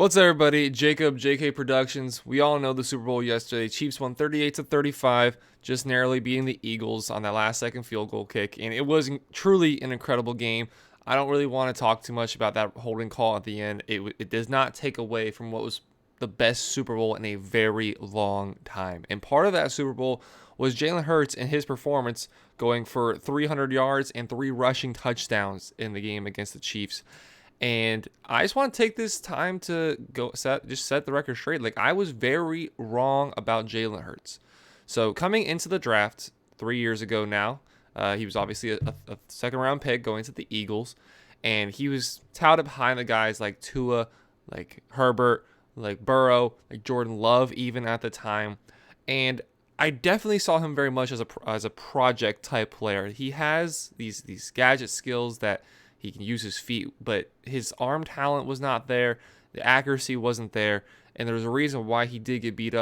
What's up, everybody? Jacob, JK Productions. We all know the Super Bowl yesterday. Chiefs won 38-35, just narrowly beating the Eagles on that last-second field goal kick, and it was truly an incredible game. I don't really want to talk too much about that holding call at the end. It does not take away from what was the best Super Bowl in a very long time. And part of that Super Bowl was Jalen Hurts and his performance going for 300 yards and 3 rushing touchdowns in the game against the Chiefs. And I just want to take this time to set the record straight. Like, I was very wrong about Jalen Hurts. So coming into the draft 3 years ago now, he was obviously a second round pick going to the Eagles, and he was touted behind the guys like Tua, like Herbert, like Burrow, like Jordan Love even at the time. And I definitely saw him very much as a project type player. He has these gadget skills that he can use his feet, but his arm talent was not there. The accuracy wasn't there, and there was a reason why he did get beat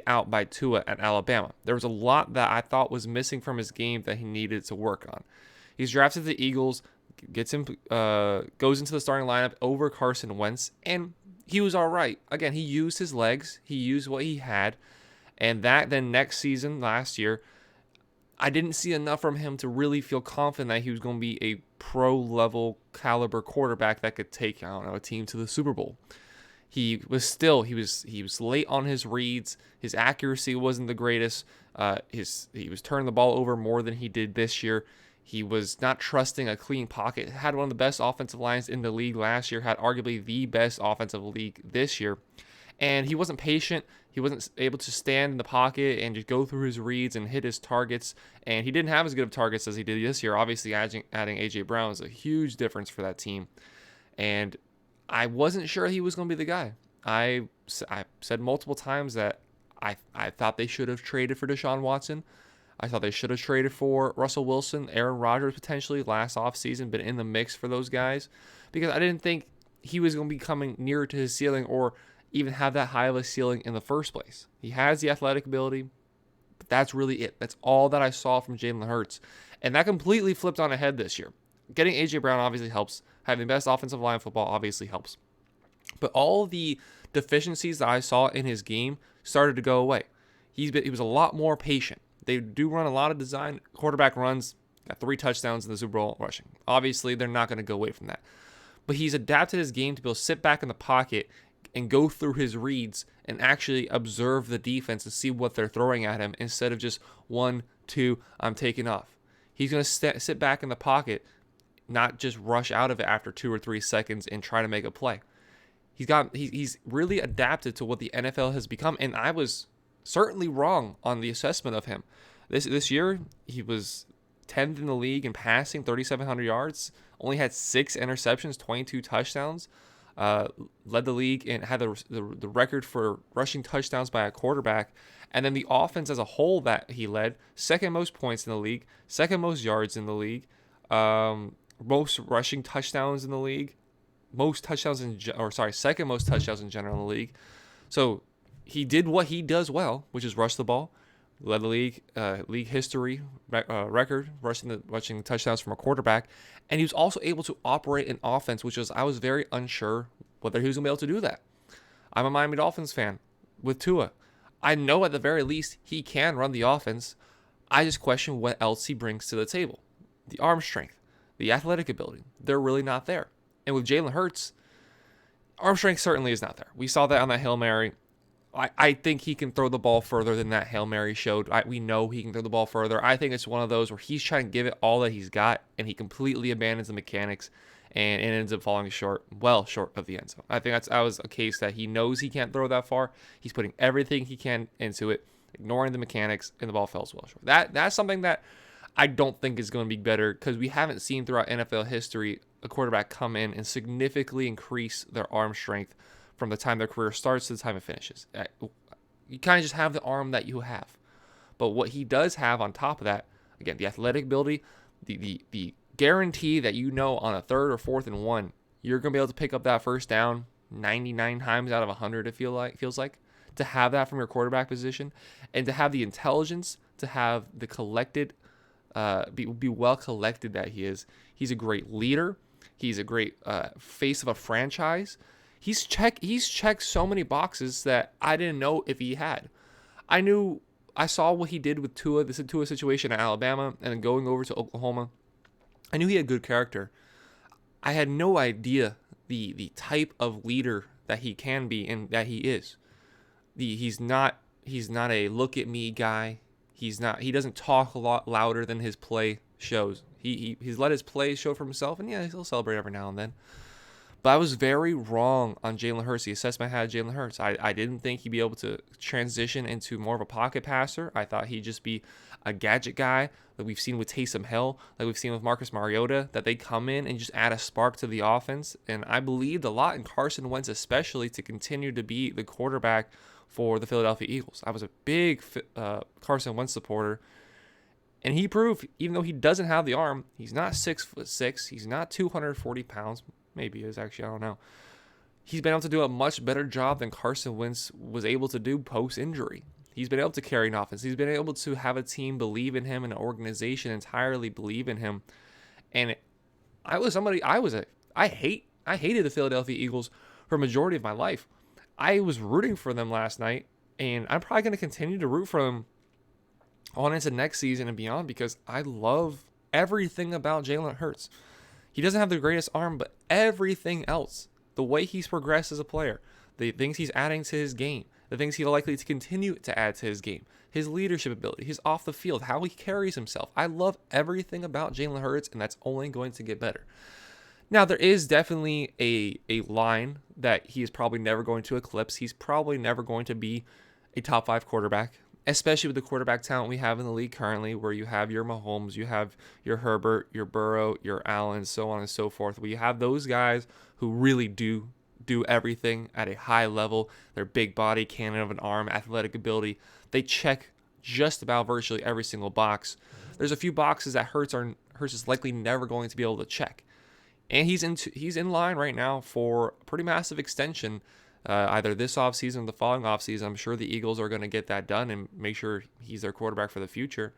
out by Tua at Alabama. There was a lot that I thought was missing from his game that he needed to work on. He's drafted to the Eagles, goes into the starting lineup over Carson Wentz, and he was all right. Again, he used his legs, he used what he had, and then next season, last year, I didn't see enough from him to really feel confident that he was going to be a pro-level caliber quarterback that could take, a team to the Super Bowl. He was late on his reads. His accuracy wasn't the greatest. He was turning the ball over more than he did this year. He was not trusting a clean pocket. Had one of the best offensive lines in the league last year. Had arguably the best offensive league this year. And he wasn't patient. He wasn't able to stand in the pocket and just go through his reads and hit his targets. And he didn't have as good of targets as he did this year. Obviously, adding A.J. Brown is a huge difference for that team. And I wasn't sure he was going to be the guy. I said multiple times that I thought they should have traded for Deshaun Watson. I thought they should have traded for Russell Wilson, Aaron Rodgers potentially last offseason, been in the mix for those guys. Because I didn't think he was going to be coming nearer to his ceiling or even have that high of a ceiling in the first place. He has the athletic ability, but that's really it. That's all that I saw from Jalen Hurts. And that completely flipped on ahead this year. Getting A.J. Brown obviously helps. Having the best offensive line in football obviously helps. But all the deficiencies that I saw in his game started to go away. He was a lot more patient. They do run a lot of design quarterback runs, got 3 touchdowns in the Super Bowl rushing. Obviously, they're not going to go away from that. But he's adapted his game to be able to sit back in the pocket and go through his reads and actually observe the defense and see what they're throwing at him instead of just 1, 2, I'm taking off. He's going to sit back in the pocket, not just rush out of it after 2 or 3 seconds and try to make a play. He's really adapted to what the NFL has become, and I was certainly wrong on the assessment of him. This year, he was 10th in the league in passing, 3,700 yards, only had 6 interceptions, 22 touchdowns. Led the league and had the record for rushing touchdowns by a quarterback. And then the offense as a whole that he led, second most points in the league, second most yards in the league, most rushing touchdowns in the league, second most touchdowns in general in the league. So he did what he does well, which is rush the ball. Led the league history record rushing touchdowns from a quarterback, and he was also able to operate an offense, I was very unsure whether he was gonna be able to do that. I'm a Miami Dolphins fan with Tua. I know at the very least he can run the offense. I just question what else he brings to the table. The arm strength, the athletic ability, they're really not there. And with Jalen Hurts, arm strength certainly is not there. We saw that on that Hail Mary. I think he can throw the ball further than that Hail Mary showed. We know he can throw the ball further. I think it's one of those where he's trying to give it all that he's got, and he completely abandons the mechanics and ends up falling short of the end zone. I think that was a case that he knows he can't throw that far. He's putting everything he can into it, ignoring the mechanics, and the ball falls well short. That's something that I don't think is going to be better because we haven't seen throughout NFL history a quarterback come in and significantly increase their arm strength from the time their career starts to the time it finishes. You kind of just have the arm that you have. But what he does have on top of that, again, the athletic ability, the guarantee that on a 3rd or 4th and 1, you're going to be able to pick up that first down 99 times out of 100, it feels like, to have that from your quarterback position, and to have the intelligence, to have the collected, be well collected that he is. He's a great leader. He's a great face of a franchise. He's checked so many boxes that I didn't know if he had. I saw what he did with Tua, this Tua situation at Alabama, and then going over to Oklahoma. I knew he had good character. I had no idea the type of leader that he can be and that he is. He's not a look at me guy. He doesn't talk a lot louder than his play shows. He's let his play show for himself, and yeah, he'll celebrate every now and then. But I was very wrong on Jalen Hurts. The assessment I had Jalen Hurts. I didn't think he'd be able to transition into more of a pocket passer. I thought he'd just be a gadget guy like we've seen with Taysom Hill, like we've seen with Marcus Mariota, that they come in and just add a spark to the offense. And I believed a lot in Carson Wentz, especially to continue to be the quarterback for the Philadelphia Eagles. I was a big Carson Wentz supporter. And he proved, even though he doesn't have the arm, he's not 6'6", he's not 240 pounds. Maybe he is, actually, I don't know. He's been able to do a much better job than Carson Wentz was able to do post-injury. He's been able to carry an offense. He's been able to have a team believe in him and an organization entirely believe in him. And I hated the Philadelphia Eagles for a majority of my life. I was rooting for them last night, and I'm probably going to continue to root for them on into next season and beyond because I love everything about Jalen Hurts. He doesn't have the greatest arm, but everything else, the way he's progressed as a player, the things he's adding to his game, the things he's likely to continue to add to his game, his leadership ability, his off the field, how he carries himself. I love everything about Jalen Hurts, and that's only going to get better. Now, there is definitely a line that he is probably never going to eclipse. He's probably never going to be a top 5 quarterback, especially with the quarterback talent we have in the league currently, where you have your Mahomes, you have your Herbert, your Burrow, your Allen, so on and so forth. We have those guys who really do everything at a high level. Their big body, cannon of an arm, athletic ability, they check just about virtually every single box. There's a few boxes that Hurts is likely never going to be able to check. And he's in line right now for a pretty massive extension, either this offseason or the following offseason. I'm sure the Eagles are going to get that done and make sure he's their quarterback for the future.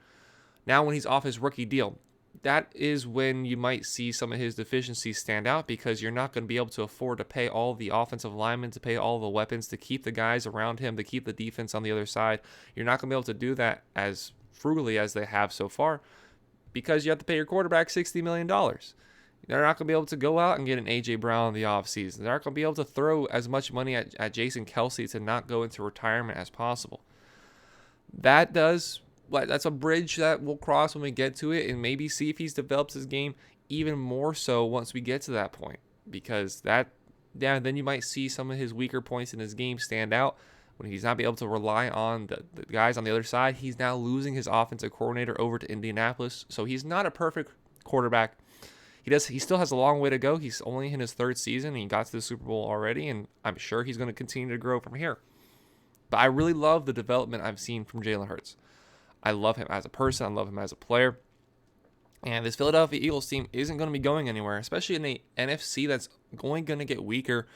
Now, when he's off his rookie deal, that is when you might see some of his deficiencies stand out because you're not going to be able to afford to pay all the offensive linemen, to pay all the weapons, to keep the guys around him, to keep the defense on the other side. You're not going to be able to do that as frugally as they have so far because you have to pay your quarterback $60 million. They're not going to be able to go out and get an A.J. Brown in the offseason. They're not going to be able to throw as much money at Jason Kelce to not go into retirement as possible. That's a bridge that we'll cross when we get to it and maybe see if he's developed his game even more so once we get to that point. Because then you might see some of his weaker points in his game stand out. When he's not be able to rely on the guys on the other side, he's now losing his offensive coordinator over to Indianapolis. So he's not a perfect quarterback. He still has a long way to go. He's only in his 3rd season, and he got to the Super Bowl already, and I'm sure he's going to continue to grow from here. But I really love the development I've seen from Jalen Hurts. I love him as a person. I love him as a player. And this Philadelphia Eagles team isn't going to be going anywhere, especially in the NFC that's going to get weaker.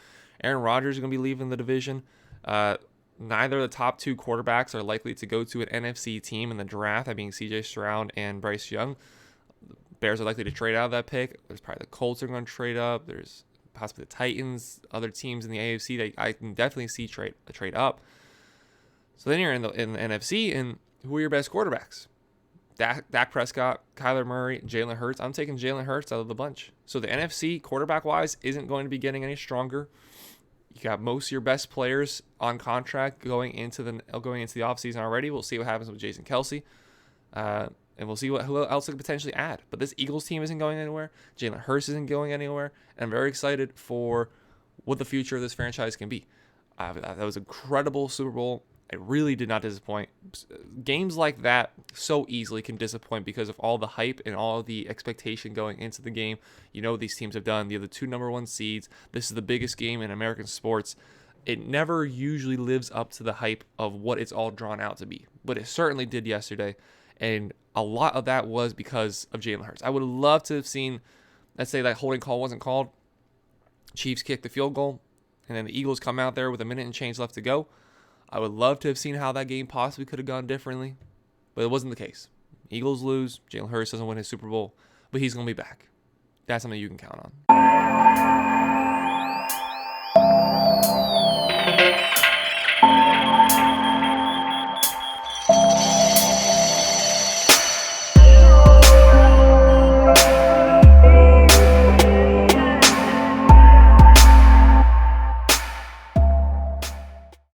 Aaron Rodgers is going to be leaving the division. Neither of the top 2 quarterbacks are likely to go to an NFC team in the draft, that being C.J. Stroud and Bryce Young. Bears are likely to trade out of that pick. There's probably the Colts are going to trade up. There's possibly the Titans, other teams in the AFC that I can definitely see trade up. So then you're in the NFC, and who are your best quarterbacks? Dak Prescott, Kyler Murray, Jalen Hurts. I'm taking Jalen Hurts out of the bunch. So the NFC, quarterback-wise, isn't going to be getting any stronger. You got most of your best players on contract going into the offseason already. We'll see what happens with Jason Kelce. And we'll see who else they could potentially add. But this Eagles team isn't going anywhere. Jalen Hurts isn't going anywhere. And I'm very excited for what the future of this franchise can be. That was an incredible Super Bowl. It really did not disappoint. Games like that so easily can disappoint because of all the hype and all the expectation going into the game. You know what these teams have done. They're the 2 number 1 seeds. This is the biggest game in American sports. It never usually lives up to the hype of what it's all drawn out to be. But it certainly did yesterday. And a lot of that was because of Jalen Hurts. I would love to have seen, let's say that holding call wasn't called. Chiefs kick the field goal, and then the Eagles come out there with a minute and change left to go. I would love to have seen how that game possibly could have gone differently, but it wasn't the case. Eagles lose. Jalen Hurts doesn't win his Super Bowl, but he's going to be back. That's something you can count on.